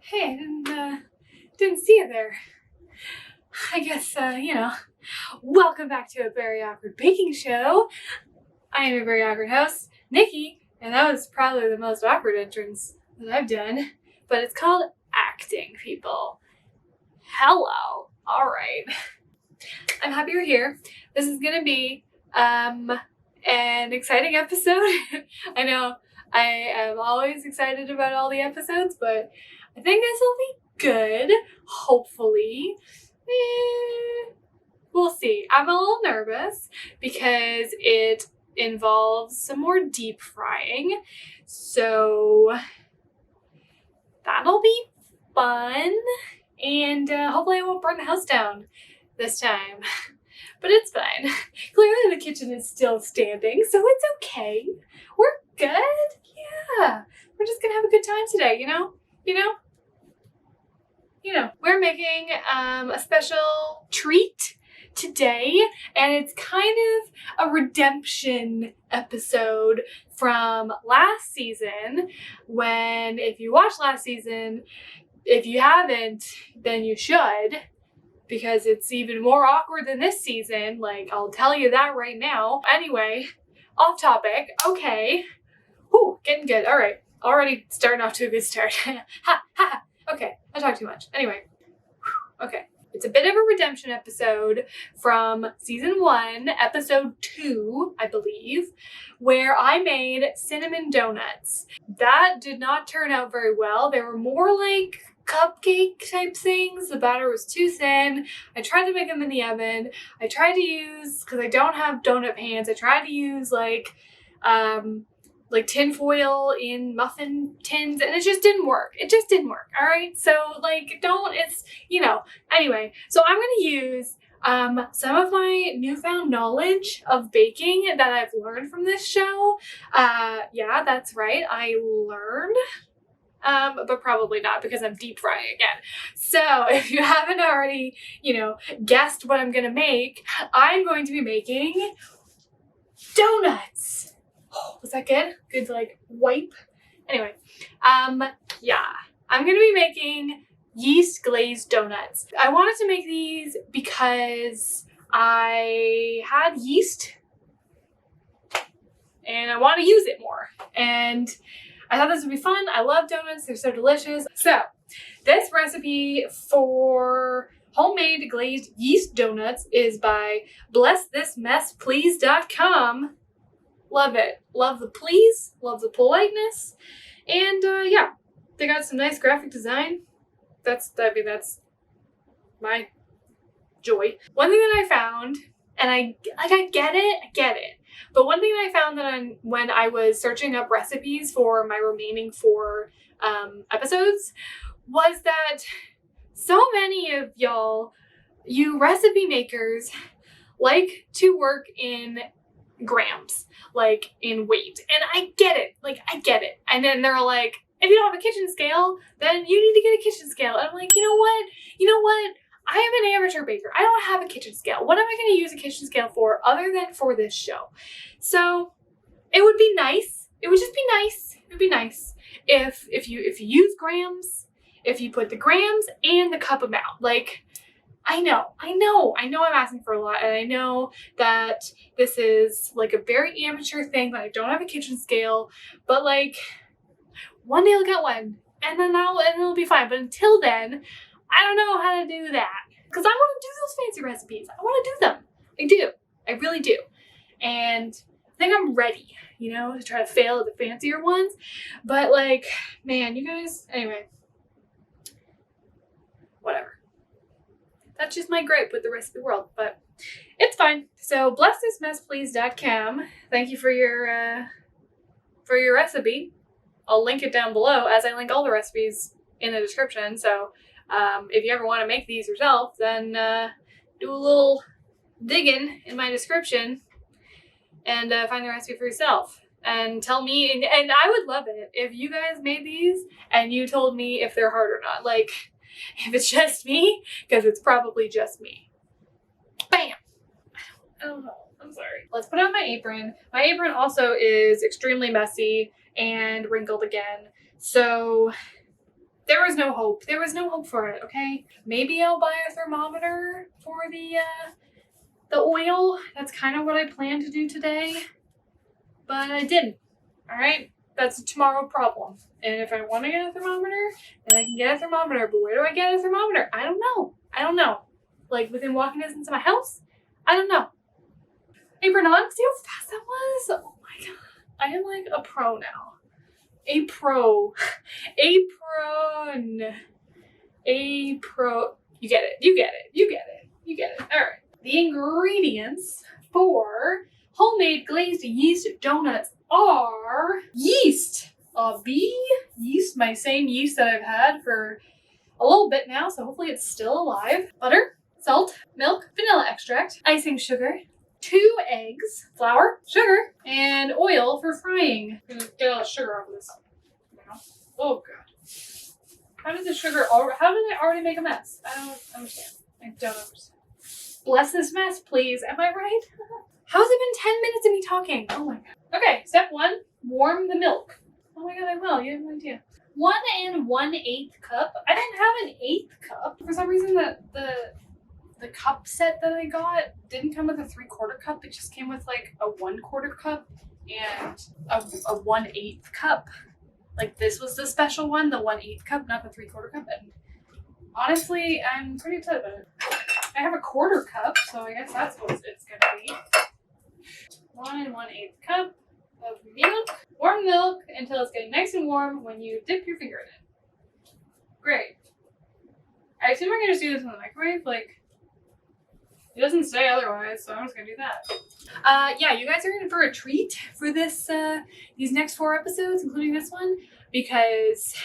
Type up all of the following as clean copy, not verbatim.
Hey, didn't see you there. I guess, welcome back to a very awkward baking show. I am your very awkward host, Nikki, and that was probably the most awkward entrance that I've done, but it's called acting, people. Hello. All right. I'm happy you're here. This is gonna be, an exciting episode. I know I am always excited about all the episodes, but I think this will be good, hopefully. We'll see. I'm a little nervous because it involves some more deep frying, so that'll be fun, and hopefully I won't burn the house down this time. But it's fine. Clearly the kitchen is still standing, so it's okay. We're good. Yeah. We're just gonna have a good time today, you know? We're making a special treat today, and it's kind of a redemption episode from last season when, if you watched last season, if you haven't, then you should, because it's even more awkward than this season. Like, I'll tell you that right now. Anyway, off topic. Okay. Whew, getting good. All right. Already starting off to a good start. Ha, ha. Okay, I talk too much. Anyway. Okay. It's a bit of a redemption episode from season 1, episode 2, I believe, where I made cinnamon donuts. That did not turn out very well. They were more like cupcake type things. The batter was too thin. I tried to make them in the oven. I tried to use, because I don't have donut pans, I tried to use like tin foil in muffin tins, and it just didn't work. All right. So anyway, so I'm going to use some of my newfound knowledge of baking that I've learned from this show. Yeah, that's right. I learned. But probably not, because I'm deep frying again. So if you haven't already, guessed what I'm going to make, I'm going to be making donuts. Oh, was that good? Good to wipe. Anyway, yeah, I'm going to be making yeast glazed donuts. I wanted to make these because I had yeast and I want to use it more. And I thought this would be fun. I love donuts. They're so delicious. So this recipe for homemade glazed yeast donuts is by blessthismessplease.com. Love it. Love the please. Love the politeness. And yeah, they got some nice graphic design. That's my joy. One thing that I found, and I get it. But one thing that I found that when I was searching up recipes for my remaining 4 episodes was that so many of y'all, you recipe makers, like to work in grams, like in weight. And I get it. And then they're like, if you don't have a kitchen scale, then you need to get a kitchen scale. And I'm like, you know what? I am an amateur baker. I don't have a kitchen scale. What am I going to use a kitchen scale for other than for this show? So it would be nice. It would just be nice. It would be nice if you use grams, if you put the grams and the cup amount. Like, I know I'm asking for a lot, and I know that this is like a very amateur thing, that I don't have a kitchen scale, but like, one day I'll get one, and then it'll be fine. But until then, I don't know how to do that, because I want to do those fancy recipes. I want to do them. I do. I really do. And I think I'm ready, to try to fail at the fancier ones. But like, man, you guys, anyway, whatever. That's just my gripe with the recipe world, but it's fine. So blessthismessplease.com. Thank you for your recipe. I'll link it down below, as I link all the recipes in the description. So if you ever want to make these yourself, then do a little digging in my description and find the recipe for yourself. And tell me, and I would love it if you guys made these and you told me if they're hard or not. Like, if it's just me, because it's probably just me. Bam! I don't know. I'm sorry. Let's put on my apron. My apron also is extremely messy and wrinkled again. So There was no hope. There was no hope for it, okay? Maybe I'll buy a thermometer for the oil. That's kind of what I planned to do today, but I didn't, all right? That's a tomorrow problem. And if I want to get a thermometer, then I can get a thermometer. But where do I get a thermometer? I don't know. I don't know. Like within walking distance of my house? I don't know. Apron on. See how fast that was? Oh my god. I am like a pro now. A pro. Apron. A pro. You get it. You get it. You get it. You get it. All right. The ingredients for homemade glazed yeast donuts are yeast. Yeast, my same yeast that I've had for a little bit now, so hopefully it's still alive. Butter, salt, milk, vanilla extract, icing sugar, 2 eggs, flour, sugar, and oil for frying. I'm gonna get all the sugar off of this. Oh god. How did I already make a mess? I don't understand. I don't understand. Bless this mess, please. Am I right? How's it been 10 minutes of me talking? Oh my god. Okay, step 1, warm the milk. Oh my god, I will. You have no idea. 1 1/8 cup. I don't have an 1/8 cup. For some reason, the cup set that I got didn't come with a 3/4 cup. It just came with like a 1/4 cup and a 1/8 cup. Like this was the special one, the 1/8 cup, not the 3/4 cup. And honestly, I'm pretty upset about it. I have a 1/4 cup, so I guess that's what it's gonna be. 1 1/8 cup of milk. Warm milk until it's getting nice and warm when you dip your finger in it. Great. I assume we're gonna just do this in the microwave. Like, it doesn't say otherwise, so I'm just gonna do that. Yeah, you guys are in for a treat for this, these next 4 episodes, including this one, because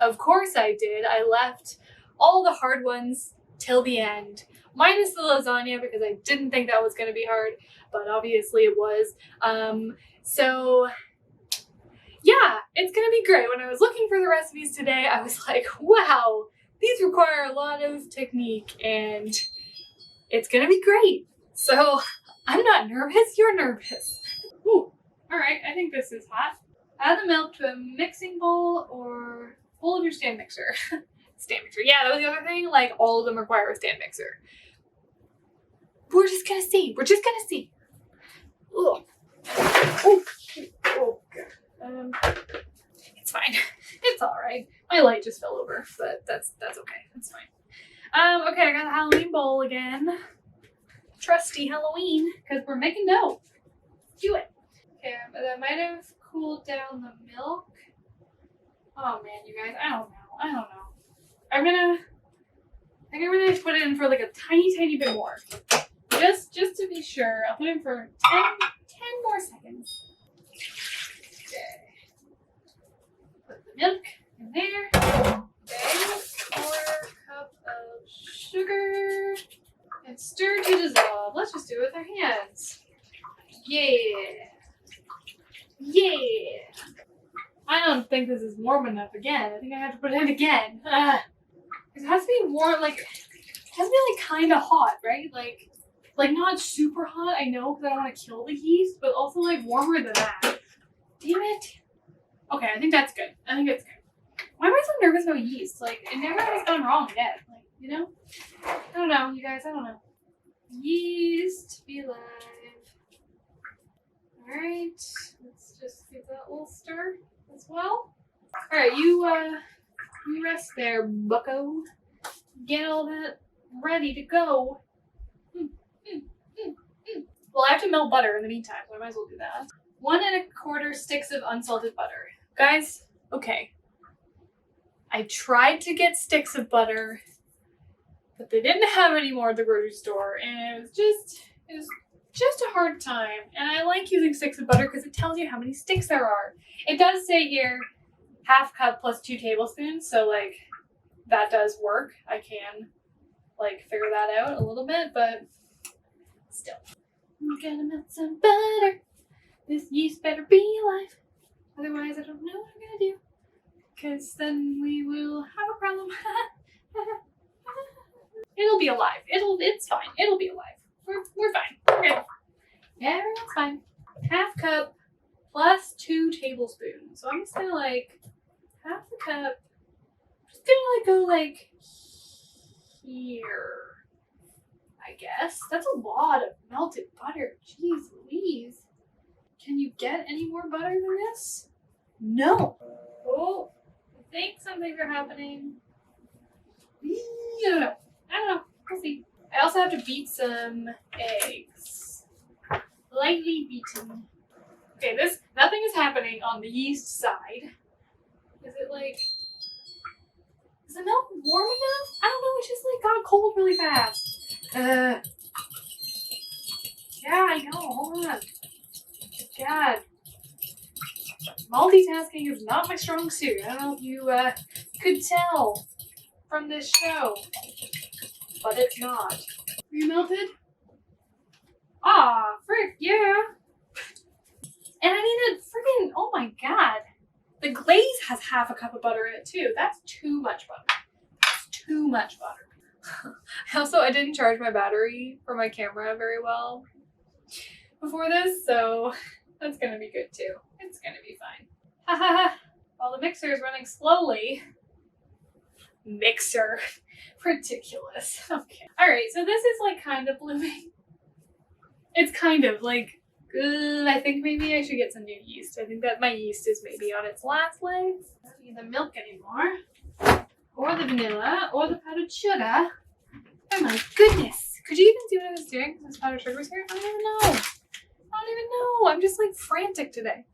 of course I did. I left all the hard ones till the end, minus the lasagna, because I didn't think that was gonna be hard, but obviously it was. So yeah, it's gonna be great. When I was looking for the recipes today, I was like, wow, these require a lot of technique and it's gonna be great. So I'm not nervous, you're nervous. Ooh, all right, I think this is hot. Add the milk to a mixing bowl or bowl of your stand mixer. Stand mixer, yeah, that was the other thing. Like all of them require a stand mixer. We're just gonna see, we're just gonna see. Ugh. Oh, oh god. It's fine. It's all right. My light just fell over, but that's okay. That's fine. Okay, I got the Halloween bowl again. Trusty Halloween, because we're making dough. Do it. Okay, that might have cooled down the milk. Oh man, you guys, I don't know. I think I'm gonna put it in for like a tiny bit more. Just to be sure, I'll put it in for 10 more seconds. Okay. Put the milk in there. Okay. 1/4 cup of sugar. And stir to dissolve. Let's just do it with our hands. Yeah. Yeah. I don't think this is warm enough again. I think I have to put it in again. It has to be warm, like, it has to be like kind of hot, right? Like not super hot, I know, because I don't want to kill the yeast, but also like warmer than that. Damn it. Okay, I think that's good. I think it's good. Why am I so nervous about yeast? Like, it never has gone wrong yet. Like, you know? I don't know, you guys, I don't know. Yeast, be live. Alright, let's just give that a little stir as well. Alright, you rest there, bucko. Get all that ready to go. Well, I have to melt butter in the meantime, so I might as well do that. 1 1/4 sticks of unsalted butter. Guys, okay. I tried to get sticks of butter, but they didn't have any more at the grocery store, and it was just a hard time. And I like using sticks of butter because it tells you how many sticks there are. It does say here 1/2 cup plus 2 tablespoons, so like that does work. I can like figure that out a little bit, but still. I'm gonna melt some butter. This yeast better be alive. Otherwise, I don't know what I'm gonna do. Because then we will have a problem. It'll be alive. It's fine. It'll be alive. We're fine. We're good. Everyone's fine. 1/2 cup plus 2 tablespoons. So I'm just gonna like 1/2 cup Just gonna go like here, I guess. That's a lot of melted butter. Jeez Louise. Can you get any more butter than this? No. Oh, I think some things are happening. I don't know. We'll see. I also have to beat some eggs. Lightly beaten. Okay, nothing is happening on the yeast side. Is it like, is the milk warm enough? I don't know, it just like got cold really fast. Yeah, I know, hold on. God. Multitasking is not my strong suit. I don't know if you could tell from this show, but it's not. Are you melted? Ah, frick, yeah. And I need a freaking, oh my god. The glaze has half a cup of butter in it too. That's too much butter. That's too much butter. I didn't charge my battery for my camera very well before this, so that's gonna be good too. It's gonna be fine. Haha. While the mixer is running slowly. Mixer. Ridiculous. Okay. Alright, so this is like kind of blooming. It's kind of like, I think maybe I should get some new yeast. I think that my yeast is maybe on its last legs. I don't need the milk anymore. Or the vanilla. Or the powdered sugar. Oh my goodness. Could you even see what I was doing since powdered sugar was here? I don't even know. I'm just like frantic today.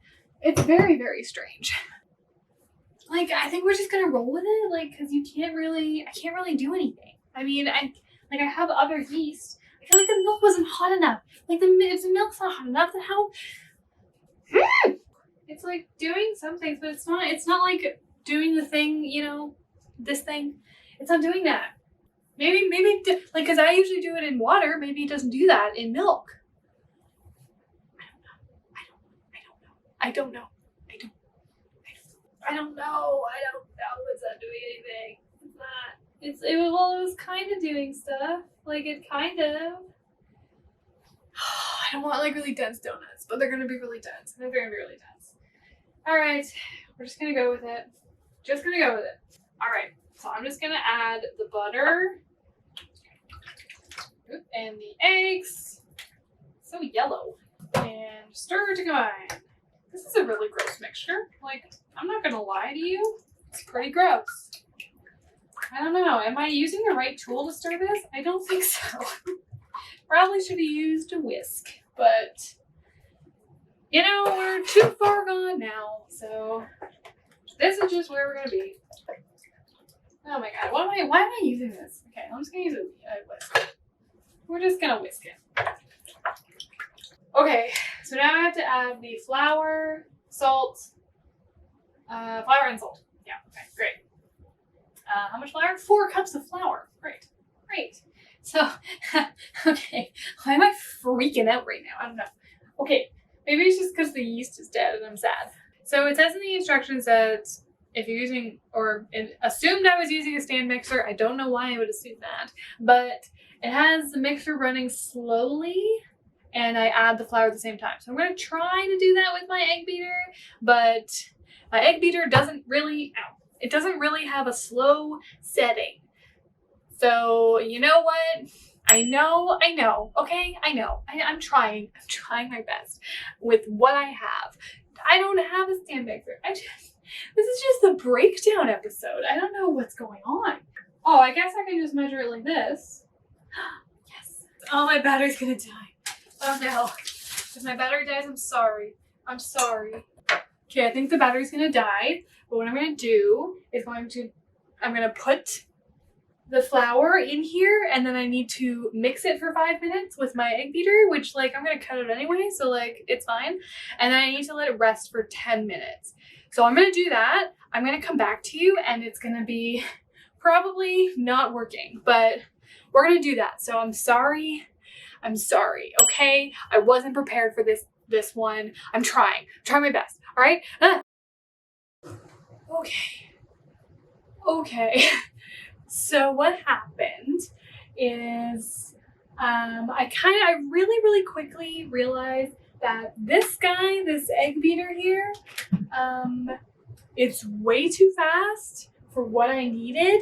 It's very, very strange. Like, I think we're just gonna roll with it, like, because I can't really do anything. I mean, I have other yeast. I feel like the milk wasn't hot enough. Like, if the milk's not hot enough, then how? It's like doing some things, but it's not like doing the thing, you know, this thing. It's not doing that. Maybe, like, because I usually do it in water, maybe it doesn't do that in milk. I don't know. It's not doing anything. It's not. It was kind of doing stuff. Like, it kind of. I don't want like really dense donuts, but they're gonna be really dense. They're gonna be really dense. All right, we're just gonna go with it. All right, so I'm just gonna add the butter and the eggs. So yellow. And stir to combine. This is a really gross mixture. Like, I'm not gonna lie to you. It's pretty gross. I don't know. Am I using the right tool to stir this? I don't think so. Probably should have used a whisk, but you know, we're too far gone now. So this is just where we're gonna be. Oh my god, why am I using this? Okay, I'm just gonna use a whisk. We're just gonna whisk it. Okay, so now I have to add the flour, salt, flour and salt. Yeah, okay, great. How much flour? 4 cups of flour. Great. So, okay, why am I freaking out right now? I don't know. Okay, maybe it's just because the yeast is dead and I'm sad. So it says in the instructions that if you're using, or it assumed I was using a stand mixer. I don't know why I would assume that, but it has the mixer running slowly and I add the flour at the same time. So I'm going to try to do that with my egg beater, but my egg beater doesn't really have a slow setting. So you know what? I know. Okay, I know. I'm trying my best with what I have. I don't have a stand mixer. This is just a breakdown episode. I don't know what's going on. Oh, I guess I can just measure it like this. Yes. Oh, my battery's gonna die. Oh no. If my battery dies, I'm sorry. Okay, I think the battery's gonna die. But what I'm gonna do is I'm gonna put the flour in here and then I need to mix it for 5 minutes with my egg beater, which like I'm gonna cut it anyway, so like it's fine. And then I need to let it rest for 10 minutes. So I'm gonna do that. I'm gonna come back to you and it's gonna be probably not working, but we're gonna do that. So I'm sorry, okay? I wasn't prepared for this one. I'm trying my best, all right? Okay. So what happened is I really quickly realized that this egg beater here, it's way too fast for what I needed,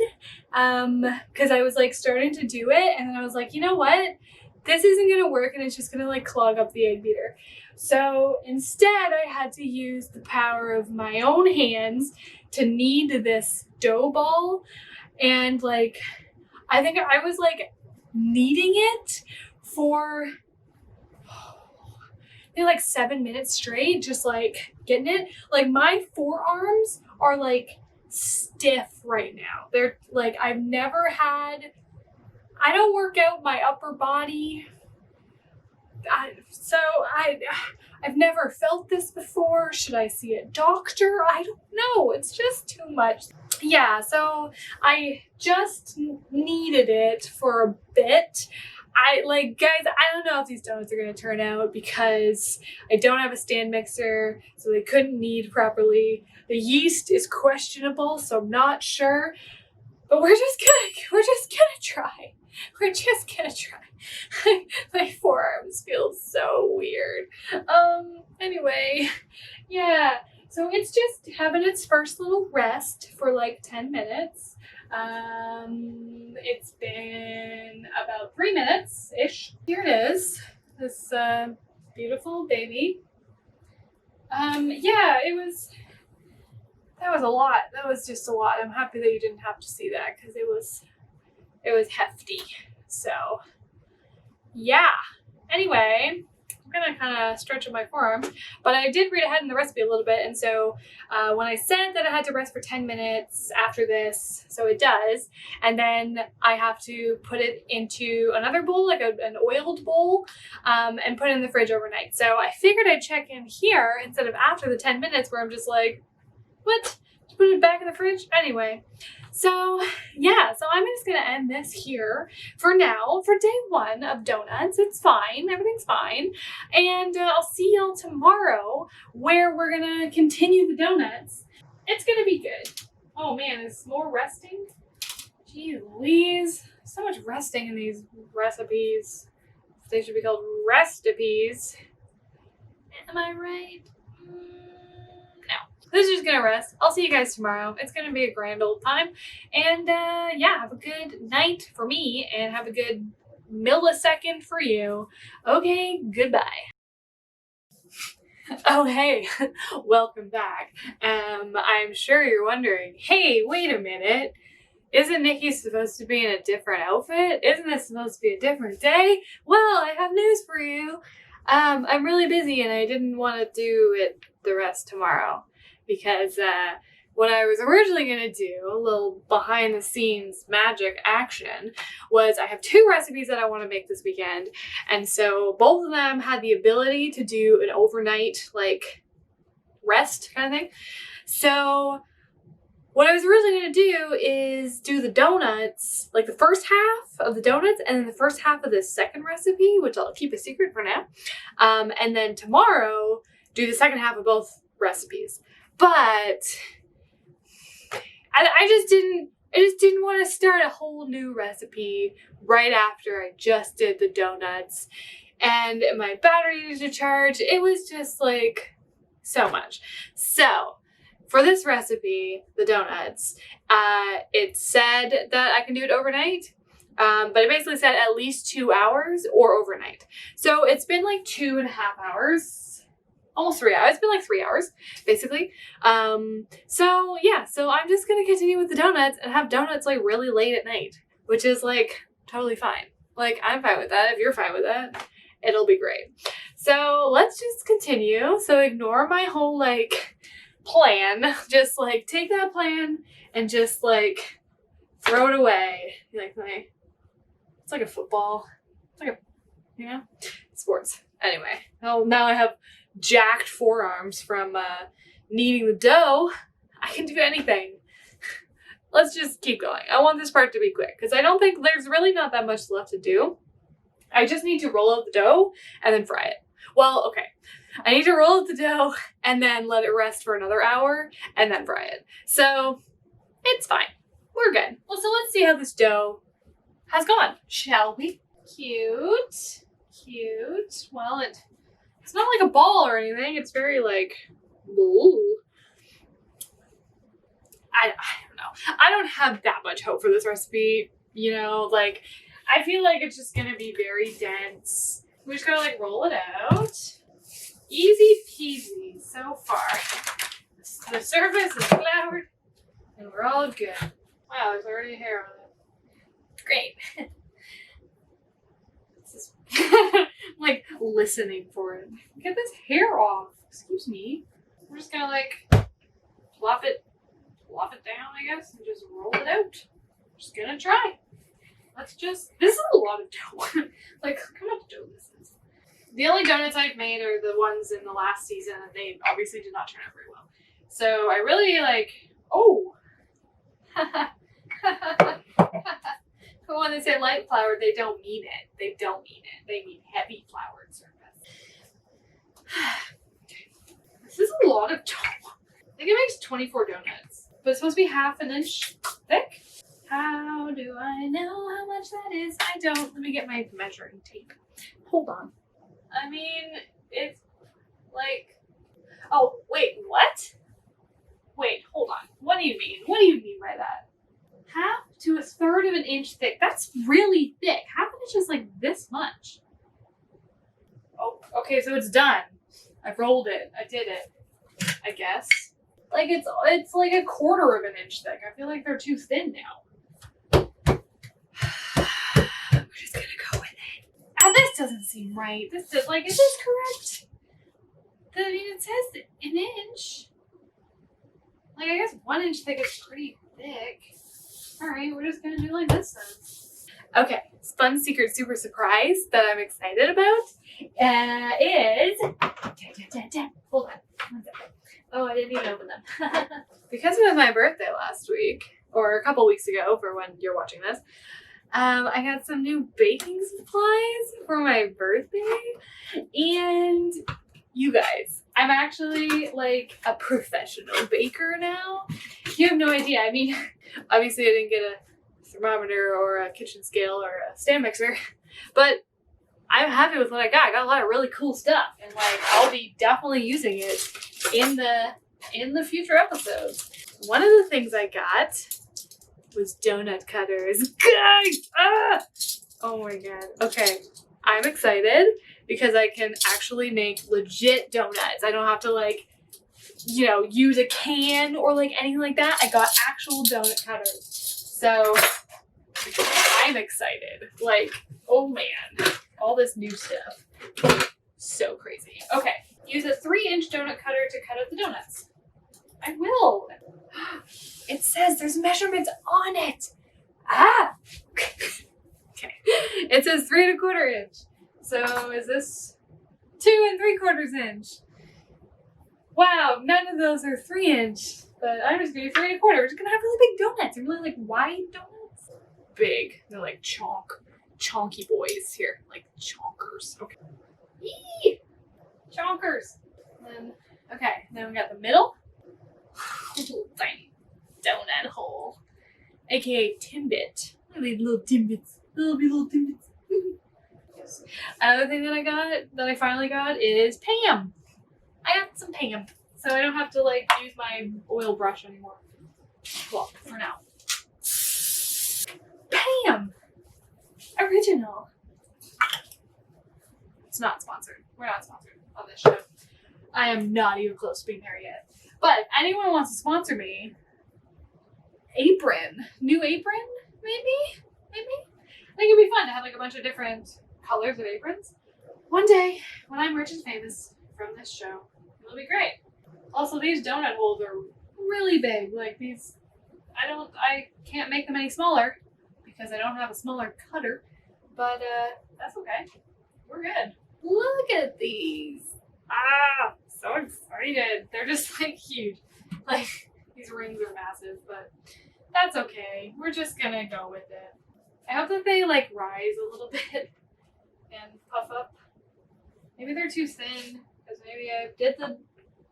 because I was like starting to do it, and then I was like, you know what? This isn't gonna work, and it's just gonna like clog up the egg beater. So instead, I had to use the power of my own hands to knead this dough ball, and like, I think I was like kneading it for maybe like 7 minutes straight, just like getting it. Like my forearms are like stiff right now. They're like, I don't work out my upper body. I've never felt this before. Should I see a doctor? I don't know. It's just too much. Yeah, so I just needed it for a bit. Guys, I don't know if these donuts are gonna turn out because I don't have a stand mixer, so they couldn't knead properly. The yeast is questionable, so I'm not sure. But we're just gonna try. We're just gonna try. My forearms feel so weird. Anyway, yeah. So it's just having its first little rest for like 10 minutes. It's been about 3 minutes-ish. Here it is, this beautiful baby. Yeah, that was a lot. That was just a lot. I'm happy that you didn't have to see that because it was hefty. So yeah. Anyway, I'm gonna kind of stretch up my forearms, but I did read ahead in the recipe a little bit, and so when I said that I had to rest for 10 minutes after this, so it does, and then I have to put it into another bowl, like an oiled bowl, and put it in the fridge overnight. So I figured I'd check in here instead of after the 10 minutes where I'm just like, what? Put it back in the fridge? Anyway, so yeah, so I'm just gonna end this here for now, for day 1 of donuts. It's fine, everything's fine. And I'll see y'all tomorrow where we're gonna continue the donuts. It's gonna be good. Oh man, is more resting? Gee Louise, so much resting in these recipes. They should be called recipes. Am I right? This is just gonna rest. I'll see you guys tomorrow. It's gonna be a grand old time. And yeah, have a good night for me and have a good millisecond for you. Okay, goodbye. Oh, hey, welcome back. I'm sure you're wondering, hey, wait a minute. Isn't Nikki supposed to be in a different outfit? Isn't this supposed to be a different day? Well, I have news for you. I'm really busy and I didn't want to do it the rest tomorrow. Because what I was originally going to do, a little behind the scenes magic action, was I have 2 recipes that I want to make this weekend. And so both of them had the ability to do an overnight, like, rest kind of thing. So what I was originally going to do is do the donuts, like the first half of the donuts and then the first half of the second recipe, which I'll keep a secret for now. And then tomorrow, do the second half of both recipes. But I just didn't want to start a whole new recipe right after I just did the donuts and my battery needed to charge. It was just like so much. So for this recipe, the donuts, it said that I can do it overnight. But it basically said at least 2 hours or overnight. So it's been like 2.5 hours. Almost 3 hours. It's been like 3 hours, basically. So yeah, so I'm just gonna continue with the donuts and have donuts like really late at night, which is like totally fine. Like I'm fine with that. If you're fine with that, it'll be great. So let's just continue. So ignore my whole like plan. Just like take that plan and just like throw it away. Like it's like a football. It's like sports. Anyway, now I have jacked forearms from kneading the dough. I can do anything. Let's just keep going. I want this part to be quick because I don't think there's really not that much left to do. I just need to roll out the dough and then fry it. Well, okay. I need to roll out the dough and then let it rest for another hour and then fry it. So it's fine. We're good. Well, so let's see how this dough has gone, shall we? Cute. Cute. Well, it's not like a ball or anything. It's very like, ooh. I don't know. I'm have that much hope for this recipe. You know, like, I feel like it's just gonna be very dense. We just gotta like roll it out. Easy peasy so far. The surface is floured and we're all good. Wow, there's already hair on it. Great. This is I'm like listening for it. Get this hair off. Excuse me. We're just gonna like plop it down, I guess, and just roll it out. Just gonna try. This is a lot of dough. Like, look how much dough this is. The only donuts I've made are the ones in the last season, and they obviously did not turn out very well. So I really oh. But when they say light floured, they don't mean it. They don't mean it. They mean heavy floured surface. This is a lot of dough. I think it makes 24 donuts. But it's supposed to be half an inch thick. How do I know how much that is? I don't. Let me get my measuring tape. Hold on. I mean, it's like... Oh, wait, what? Wait, hold on. What do you mean? What do you mean by that? Half to a third of an inch thick. That's really thick. Half an inch is like this much. Oh, okay, so it's done. I've rolled it. I did it. I guess. Like, it's like a quarter of an inch thick. I feel like they're too thin now. We're just gonna go with it. Ah, this doesn't seem right. Is this correct? I mean, it says an inch. Like, I guess 1 inch thick is pretty thick. Alright, we're just gonna do like this then. Okay, fun secret super surprise that I'm excited about is... Hold on, 1 second. Oh, I didn't even open them. Because it was my birthday last week, or a couple weeks ago for when you're watching this, I got some new baking supplies for my birthday. And you guys, I'm actually like a professional baker now. You have no idea. I mean, obviously I didn't get a thermometer or a kitchen scale or a stand mixer, but I'm happy with what I got. I got a lot of really cool stuff, and like I'll be definitely using it in the future episodes. One of the things I got was donut cutters. Guys! Ah! Oh my god. Okay. I'm excited because I can actually make legit donuts. I don't have to like, you know, use a can or like anything like that. I got actual donut cutters. So I'm excited. Like, oh man. All this new stuff. So crazy. Okay. Use a 3-inch donut cutter to cut out the donuts. I will. It says there's measurements on it. Ah! Okay. It says 3 1/4 inch. So is this 2 3/4 inch? Wow, none of those are 3-inch. But I'm just gonna do 3 1/4. We're just gonna have really big donuts and really like wide donuts. Big. They're like chonky boys here. Like chonkers. Okay. Eee! Chonkers. Then we got the middle. Little tiny donut hole. AKA Timbit. I like little Timbits. Little Timbits. Yes. Another thing that I finally got is Pam. I got some Pam. So I don't have to like use my oil brush anymore. Well, for now. Pam! Original. It's not sponsored. We're not sponsored on this show. I am not even close to being there yet. But if anyone wants to sponsor me, apron. New apron? Maybe? I think it'd be fun to have like a bunch of different colors of aprons. One day, when I'm rich and famous from this show, it'll be great. Also, these donut holes are really big. Like these, I can't make them any smaller because I don't have a smaller cutter. But that's okay. We're good. Look at these. Ah, so excited. They're just like huge. Like these rings are massive, but that's okay. We're just gonna go with it. I hope that they like rise a little bit and puff up. Maybe they're too thin because maybe I did the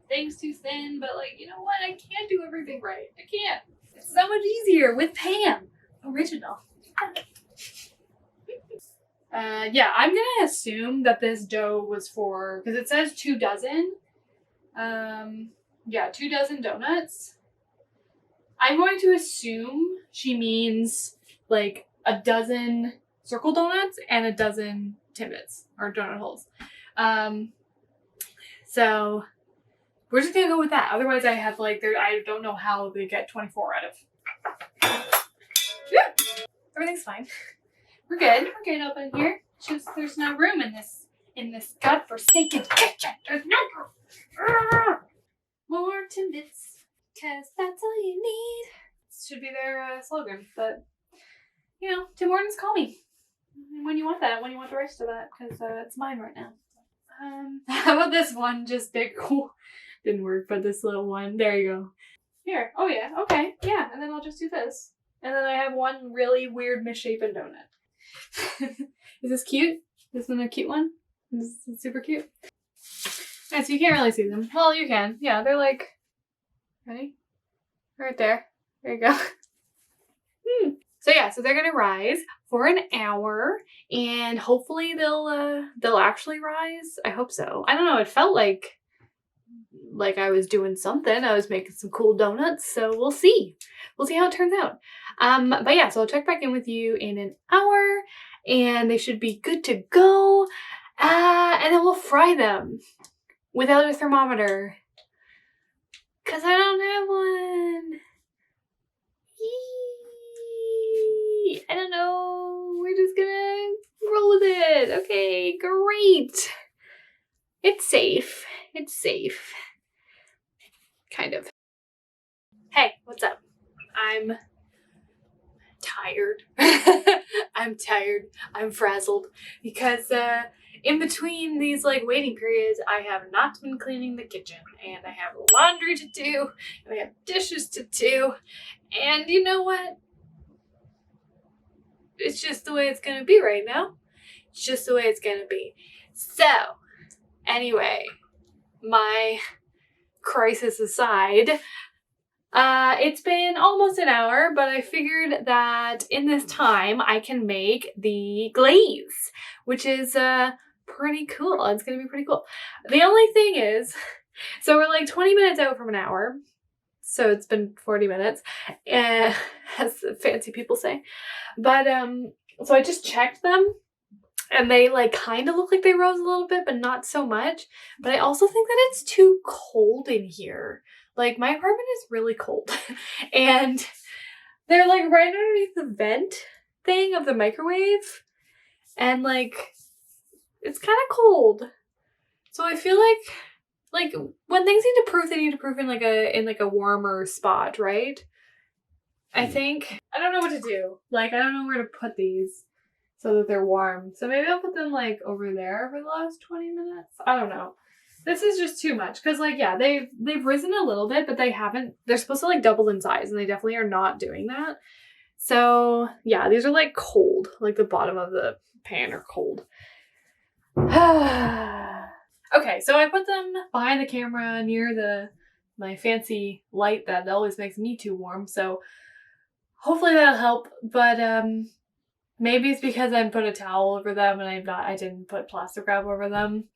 things too thin, but like, you know what? I can't do everything right. I can't. It's so much easier with Pam. Original. Yeah, I'm gonna assume that this dough was for, because it says 2 dozen. Yeah, 2 dozen donuts. I'm going to assume she means like a dozen circle donuts and a dozen Timbits or donut holes. So we're just gonna go with that. Otherwise, I have like I don't know how they get 24 out of. Yeah, everything's fine. We're good. We're good up in here. Just there's no room in this godforsaken kitchen. There's no room. More Timbits, 'cause that's all you need. This should be their slogan, but you know, Tim Hortons, call me when you want that. When you want the rest of that, because it's mine right now. How about this one? Just big. Didn't work, but this little one. There you go. Here. Oh yeah. Okay. Yeah. And then I'll just do this. And then I have one really weird misshapen donut. Is this cute? This one a cute one? This is super cute. Yeah, so you can't really see them. Well, you can. Yeah, they're like, ready? Right there. There you go. So yeah, so they're gonna rise for an hour, and hopefully they'll actually rise. I hope so. I don't know. It felt like I was doing something. I was making some cool donuts, so we'll see. We'll see how it turns out. But yeah, so I'll check back in with you in an hour, and they should be good to go. And then we'll fry them without a thermometer, 'cause I don't have one. I don't know. We're just gonna roll with it. Okay, great. It's safe. It's safe. Kind of. Hey, what's up? I'm tired. I'm tired. I'm frazzled because in between these like waiting periods, I have not been cleaning the kitchen, and I have laundry to do, and I have dishes to do, and you know what? It's just the way it's gonna be right now. It's just the way it's gonna be. So, anyway, my crisis aside, it's been almost an hour, but I figured that in this time I can make the glaze, which is pretty cool. It's gonna be pretty cool. The only thing is, so we're like 20 minutes out from an hour, so it's been 40 minutes, as fancy people say. But so I just checked them, and they like kind of look like they rose a little bit, but not so much. But I also think that it's too cold in here. Like, my apartment is really cold, and they're like right underneath the vent thing of the microwave, and like it's kind of cold. So I feel like when things need to proof, they need to proof in like a warmer spot, right? I think. I don't know what to do. Like, I don't know where to put these so that they're warm. So maybe I'll put them like over there for the last 20 minutes. I don't know. This is just too much, because like, yeah, they've risen a little bit, but they're supposed to like double in size, and they definitely are not doing that. So yeah, these are like cold, like the bottom of the pan are cold. Okay, so I put them behind the camera near my fancy light that always makes me too warm, so hopefully that'll help. But maybe it's because I put a towel over them and I didn't put plastic wrap over them.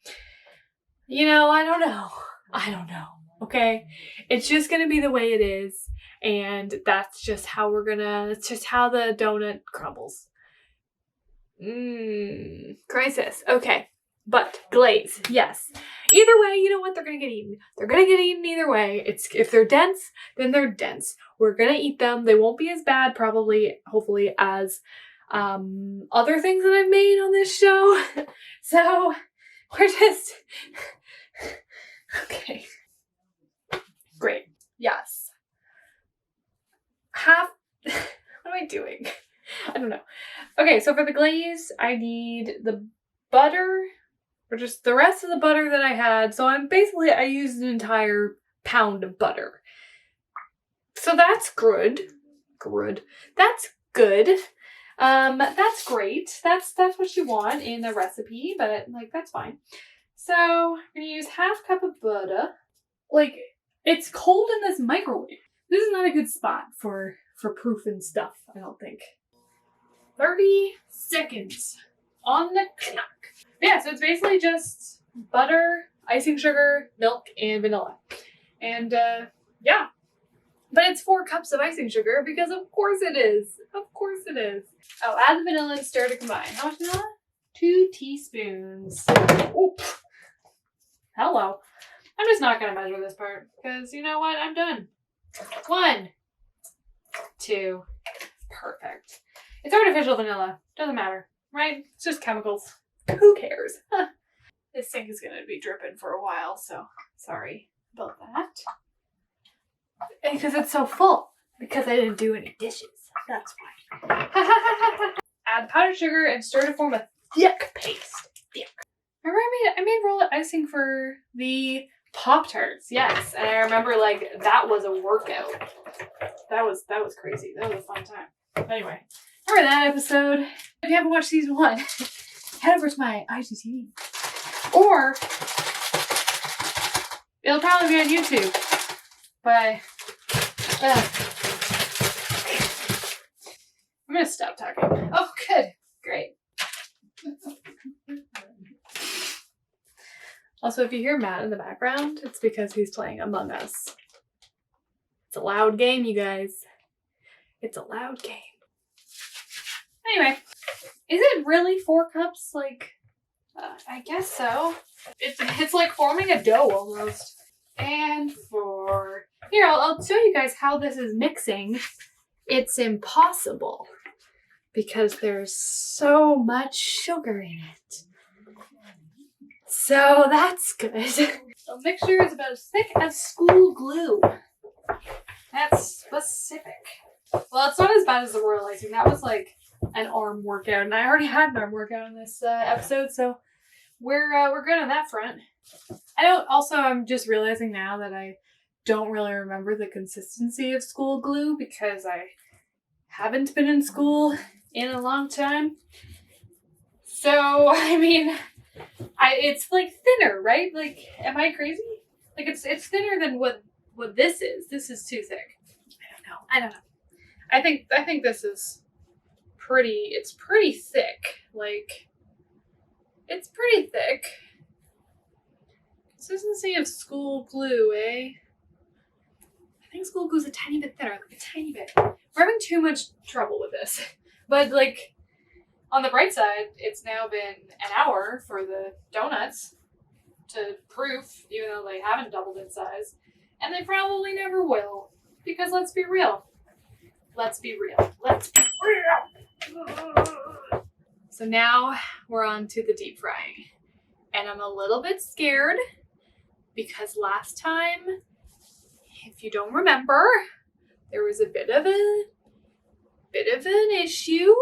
You know, I don't know. Okay? It's just gonna be the way it is, and that's just how it's just how the donut crumbles. Crisis. Okay. But glaze, yes. Either way, you know what? They're gonna get eaten. They're gonna get eaten either way. If they're dense, then they're dense. We're gonna eat them. They won't be as bad, probably, hopefully, as other things that I've made on this show. So we're just okay. Great. Yes. What am I doing? I don't know. Okay, so for the glaze, I need the butter, or just the rest of the butter that I had. So I used an entire pound of butter. So that's good. That's good. That's great. That's what you want in a recipe, but like, that's fine. So I'm gonna use half cup of butter. Like, it's cold in this microwave. This is not a good spot for proofing stuff, I don't think. 30 seconds on the clock. Yeah, so it's basically just butter, icing sugar, milk, and vanilla. And yeah, But it's 4 cups of icing sugar because of course it is. Of course it is. Oh, add the vanilla and stir to combine. How much vanilla? 2 teaspoons. Oop. Hello. I'm just not going to measure this part because you know what? I'm done. 1, 2. Perfect. It's artificial vanilla. Doesn't matter, right? It's just chemicals. Who cares? This sink is going to be dripping for a while, so sorry about that. Because it's so full. Because I didn't do any dishes. That's why. Add powdered sugar and stir to form a thick paste. Thick. Remember I made roll icing for the Pop-Tarts. Yes. And I remember like that was a workout. That was crazy. That was a fun time. Anyway, remember that episode? If you haven't watched season 1, head over to my IGTV. Or it'll probably be on YouTube. But I'm gonna stop talking. Oh, good. Great. Also, if you hear Matt in the background, it's because he's playing Among Us. It's a loud game, you guys. It's a loud game. Anyway, is it really 4 cups? Like, I guess so. It's like forming a dough almost. And here, I'll show you guys how this is mixing. It's impossible because there's so much sugar in it. So that's good. The mixture is about as thick as school glue. That's specific. Well, it's not as bad as the royal icing. That was like an arm workout, and I already had an arm workout in this episode, so we're good on that front. I'm just realizing now that I don't really remember the consistency of school glue because I haven't been in school in a long time. So, I mean, it's like thinner, right? Like, am I crazy? Like, it's thinner than what this is. This is too thick. I don't know. I think this is it's pretty thick. Like, it's pretty thick. Consistency of school glue, eh? I think school glue's a tiny bit thinner, like a tiny bit. We're having too much trouble with this. But, like, on the bright side, it's now been an hour for the donuts to proof, even though they haven't doubled in size. And they probably never will. Because let's be real. Let's be real. Let's be real. So now we're on to the deep frying. And I'm a little bit scared because last time, if you don't remember, there was a bit of an issue.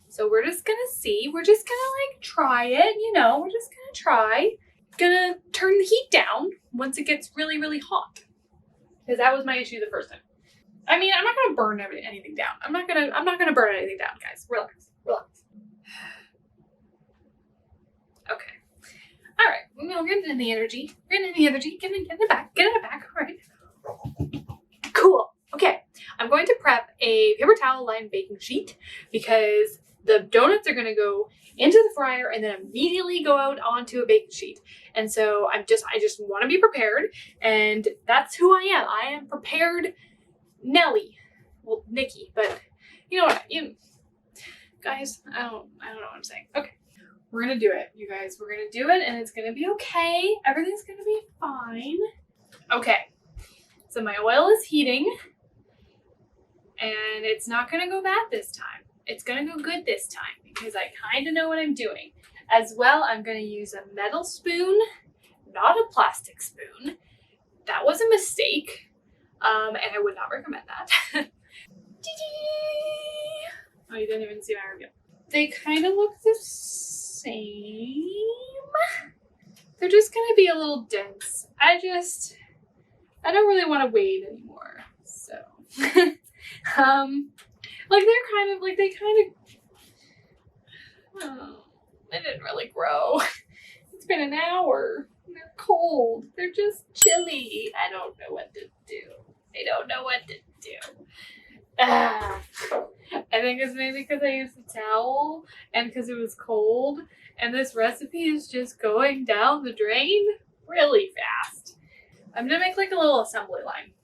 So we're just gonna see. We're just gonna like try it, you know, we're just gonna try. Gonna turn the heat down once it gets really, really hot. Because that was my issue the first time. I mean, I'm not gonna burn anything down. I'm not gonna burn anything down, guys. Relax. Okay. Alright, we're getting in the energy. Get in the back. Alright. Cool. Okay. I'm going to prep a paper towel lined baking sheet because the donuts are gonna go into the fryer and then immediately go out onto a baking sheet. And so I just want to be prepared, and that's who I am. I am prepared Nelly. Well, Nikki, but you know what? Guys, I don't know what I'm saying. Okay. We're gonna do it, you guys. We're gonna do it and it's gonna be okay. Everything's gonna be fine. Okay. So my oil is heating and it's not gonna go bad this time. It's gonna go good this time because I kind of know what I'm doing. As well, I'm gonna use a metal spoon, not a plastic spoon. That was a mistake. And I would not recommend that. Oh, you didn't even see my review. They kind of look the same. They're just gonna be a little dense. I don't really want to wade anymore. So, they didn't really grow. It's been an hour. They're cold. They're just chilly. I don't know what to do. I think it's maybe because I used a towel and because it was cold, and this recipe is just going down the drain really fast. I'm gonna make like a little assembly line.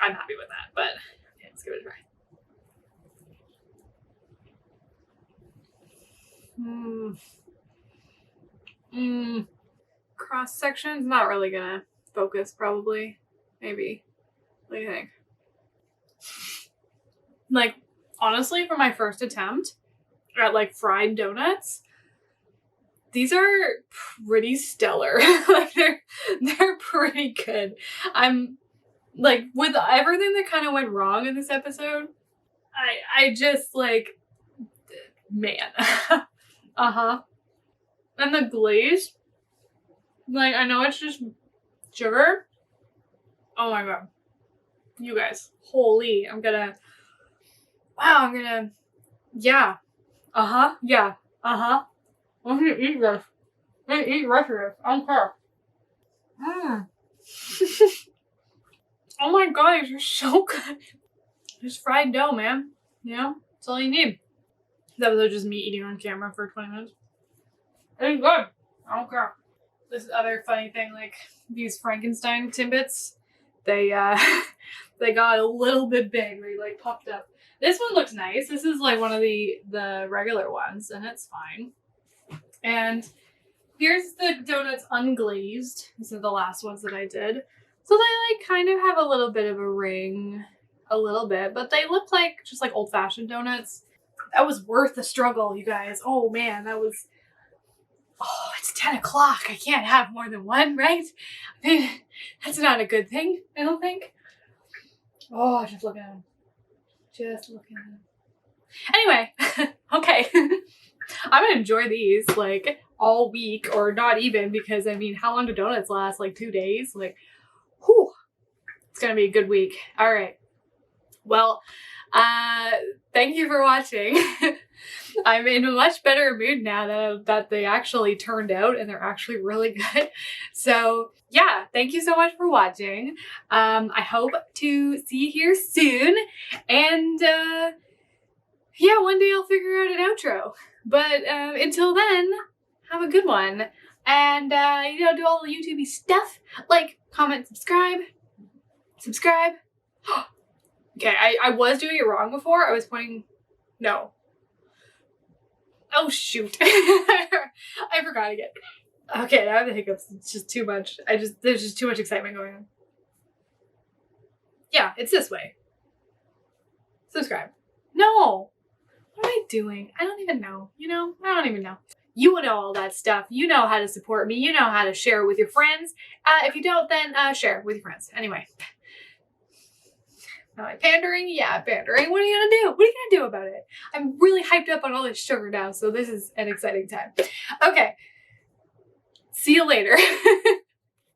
I'm happy with that, but okay, let's give it a try. Cross section's not really gonna focus, probably. Maybe. What do you think? Like, honestly, for my first attempt at like fried donuts, these are pretty stellar. Like they're pretty good. I'm like, with everything that kind of went wrong in this episode, I just like, man. Uh-huh. And the glaze, like, I know it's just sugar. Oh my god. You guys, holy, yeah. Uh-huh, yeah. Uh-huh. I'm gonna eat this. I'm gonna eat the rest of this. I don't care. Oh my god, these are so good. Just fried dough, man. You know? That's all you need. That was just me eating on camera for 20 minutes. It's good. I don't care. This other funny thing, like, these Frankenstein Timbits, they got a little bit big. They, like, popped up. This one looks nice. This is, like, one of the regular ones, and it's fine. And here's the donuts unglazed. These are the last ones that I did. So they, like, kind of have a little bit of a ring. A little bit. But they look like just, like, old-fashioned donuts. That was worth the struggle, you guys. Oh, man. That was... Oh, it's 10 o'clock. I can't have more than one, right? I mean, that's not a good thing, I don't think. Oh, just look at him. Just look at him. Anyway, okay. I'm gonna enjoy these, like, all week, or not even, because, I mean, how long do donuts last? Like, 2 days? Like, whew. It's gonna be a good week. All right. Well, thank you for watching. I'm in a much better mood now that they actually turned out and they're actually really good. So yeah, thank you so much for watching. I hope to see you here soon. And yeah, one day I'll figure out an outro. But until then, have a good one. And you know, do all the YouTube-y stuff. Like, comment, subscribe. Okay, I was doing it wrong before. I was pointing... No. Oh, shoot. I forgot again. Okay, I have the hiccups. It's just too much. There's just too much excitement going on. Yeah, it's this way. Subscribe. No! What am I doing? I don't even know. You know? I don't even know. You know all that stuff. You know how to support me. You know how to share with your friends. If you don't, then share with your friends. Anyway. Am I pandering? Yeah, pandering. What are you gonna do? What are you gonna do about it? I'm really hyped up on all this sugar now, so this is an exciting time. Okay. See you later.